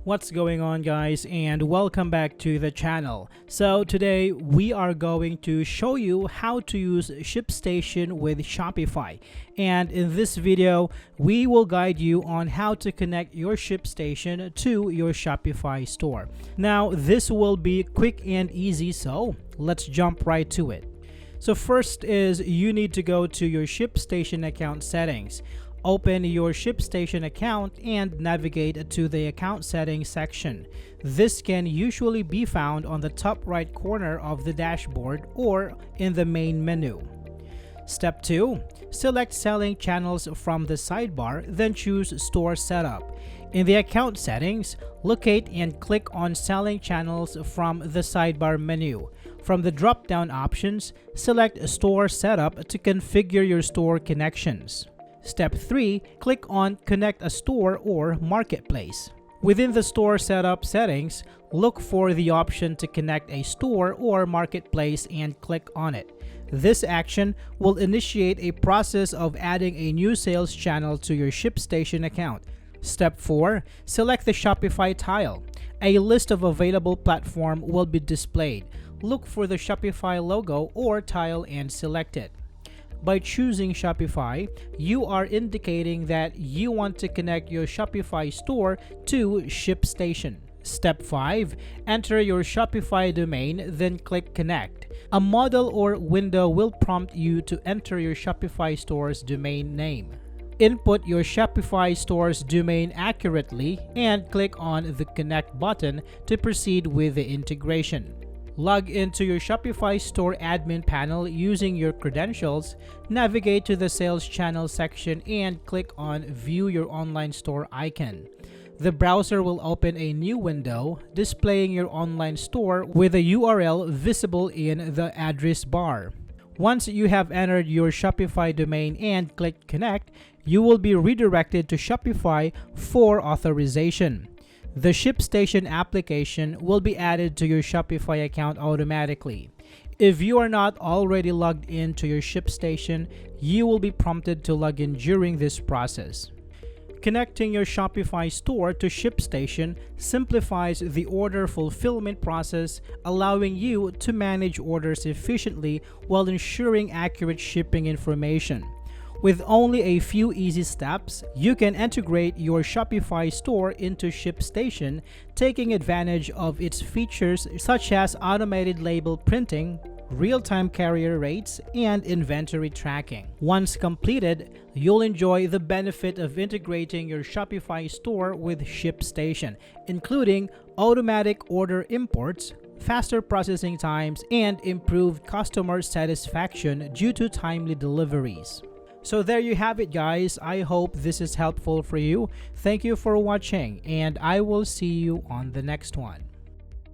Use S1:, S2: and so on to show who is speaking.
S1: What's going on, guys, and welcome back to the channel. So today we are going to show you how to use ShipStation with Shopify, and in this video we will guide you on how to connect your ShipStation to your Shopify store. Now this will be quick and easy, so let's jump right to it. So first is you need to go to your ShipStation account settings. Open your ShipStation account and navigate to the account settings section. This can usually be found on the top right corner of the dashboard or in the main menu. Step 2. Select selling channels from the sidebar, then choose Store Setup. In the account settings, locate and click on Selling Channels from the sidebar menu. From the drop-down options, select Store Setup to configure your store connections. Step 3. Click on Connect a Store or Marketplace. Within the Store Setup settings, look for the option to connect a store or marketplace and click on it. This action will initiate a process of adding a new sales channel to your ShipStation account. Step 4. Select the Shopify tile. A list of available platforms will be displayed. Look for the Shopify logo or tile and select it. By choosing Shopify, you are indicating that you want to connect your Shopify store to ShipStation. Step 5. Enter your Shopify domain, then click Connect. A modal or window will prompt you to enter your Shopify store's domain name. Input your Shopify store's domain accurately and click on the Connect button to proceed with the integration. Log into your Shopify store admin panel using your credentials, navigate to the Sales Channel section and click on View Your Online Store icon. The browser will open a new window displaying your online store with a URL visible in the address bar. Once you have entered your Shopify domain and click Connect, you will be redirected to Shopify for authorization. The ShipStation application will be added to your Shopify account automatically. If you are not already logged into your ShipStation, you will be prompted to log in during this process. Connecting your Shopify store to ShipStation simplifies the order fulfillment process, allowing you to manage orders efficiently while ensuring accurate shipping information. With only a few easy steps, you can integrate your Shopify store into ShipStation, taking advantage of its features such as automated label printing, real-time carrier rates, and inventory tracking. Once completed, you'll enjoy the benefit of integrating your Shopify store with ShipStation, including automatic order imports, faster processing times, and improved customer satisfaction due to timely deliveries. So there you have it, guys. I hope this is helpful for you. Thank you for watching, and I will see you on the next one.